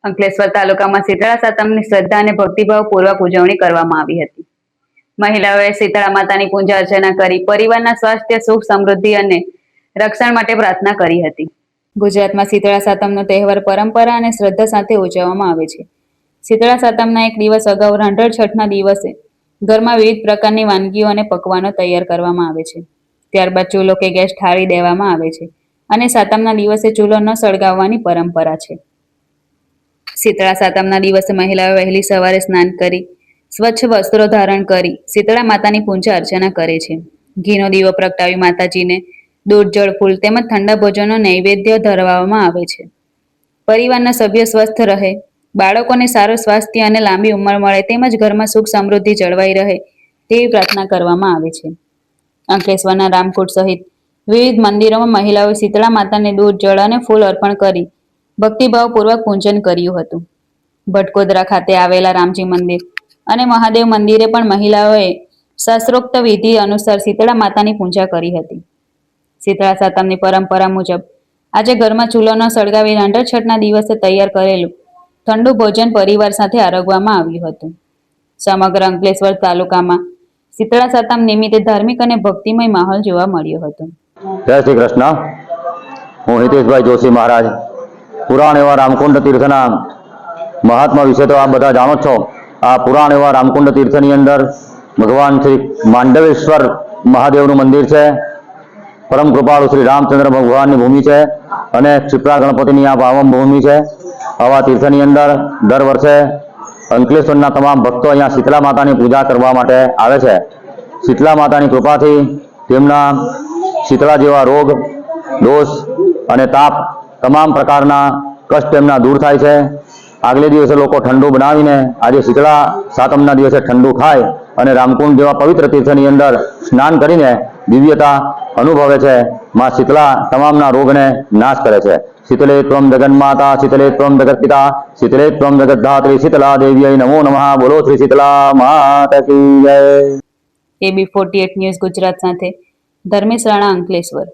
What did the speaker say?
અંકલેશ્વર તાલુકામાં શીતળા સાતમની શ્રદ્ધા અને ભક્તિભાવપૂર્વક ઉજવણી કરવામાં આવી હતી। મહિલાઓએ શીતળા માતાની પૂજા અર્ચના કરી પરિવારના સ્વાસ્થ્ય, સુખ, સમૃદ્ધિ અને રક્ષણ માટે પ્રાર્થના કરી હતી। ગુજરાતમાં શીતળા સાતમનો તહેવાર પરંપરા અને શ્રદ્ધા સાથે ઉજવવામાં આવે છે। શીતળા સાતમના એક દિવસ અગાઉ રાંધણ છઠના દિવસે ઘરમાં વિવિધ પ્રકારની વાનગીઓ અને પકવાનો તૈયાર કરવામાં આવે છે। ત્યારબાદ ચૂલો કે ગેસ ઠારી દેવામાં આવે છે અને સાતમના દિવસે ચૂલો ન સળગાવવાની પરંપરા છે। શીતળા સાતમના દિવસે મહિલાઓ વહેલી સવારે સ્નાન કરી સ્વચ્છ વસ્ત્રો ધારણ કરી શીતળા માતાની પૂજા અર્ચના કરે છે। ઘીનો દીવો પ્રગટાવી માતાજીને દૂધ, જળ, ફૂલ તેમજ ઠંડા ભોજનનો નૈવેદ્ય ધરવામાં આવે છે। પરિવારના સભ્યો સ્વસ્થ રહે, બાળકોને સારું સ્વાસ્થ્ય અને લાંબી ઉંમર મળે તેમજ ઘરમાં સુખ સમૃદ્ધિ જળવાઈ રહે તેવી પ્રાર્થના કરવામાં આવે છે। અંકલેશ્વરના રામકુંડ સહિત વિવિધ મંદિરોમાં મહિલાઓએ શીતળા માતાને દૂધ, જળ અને ફૂલ અર્પણ કરી ભક્તિભાવપૂર્વક પૂજન કર્યું હતું। ભટકોદરા ખાતે આવેલા રામજી મંદિર અને મહાદેવ મંદિરે પણ મહિલાઓએ શાસ્ત્રોક્ત વિધિ અનુસાર શીતળા માતાની પૂજા કરી હતી। શીતળા સાતમની પરંપરા મુજબ આજે ઘરમાં ચૂલો ન સળગાવી રાંધણ છઠના દિવસે તૈયાર કરેલું ઠંડુ ભોજન પરિવાર સાથે આરોગવામાં આવ્યું હતું। સમગ્ર અંકલેશ્વર તાલુકામાં શીતળા સાતમ નિમિત્તે ધાર્મિક અને ભક્તિમય માહોલ જોવા મળ્યો હતો। જય શ્રી કૃષ્ણ। હું હિતેશભાઈ જોશી મહારાજ। પુરાણ એવા રામકુંડ તીર્થના મહાત્મા વિશે તો આપ બધા જાણો છો। આ પુરાણ એવા રામકુંડ તીર્થની અંદર ભગવાન શ્રી માંડવેશ્વર મહાદેવનું મંદિર છે। પરમ કૃપાળુ શ્રી રામચંદ્ર ભગવાનની ભૂમિ છે અને ક્ષિપ્રા ગણપતિની આ પાવન ભૂમિ છે। આવા તીર્થની અંદર દર વર્ષે અંકલેશ્વરના તમામ ભક્તો અહીંયા શીતળા માતાની પૂજા કરવા માટે આવે છે। શીતળા માતાની કૃપાથી તેમના શીતળા જેવા રોગ, દોષ અને તાપ તમામ પ્રકારના કષ્ટ એમના દૂર થાય છે। આગલે દિવસે લોકો ઠંડુ બનાવીને આજે શીતળા સાતમના દિવસે ઠંડુ ખાય અને રામકુંડ જેવા પવિત્ર તીર્થની અંદર સ્નાન કરીને દિવ્યતા અનુભવે છે। માં શીતળા તમામના રોગને નાશ કરે છે। શીતલે ત્વમ જગન્માતા, શીતલે ત્વમ જગત્પિતા, શીતલે ત્વમ જગદ્ધાત્રી, શીતલા દેવ્યై નમો નમઃ। બોલો શ્રી શીતલા માતા કી જય। AB48 ન્યૂઝ ગુજરાત સાથે ધર્મેશ રાણા, અંકલેશ્વર।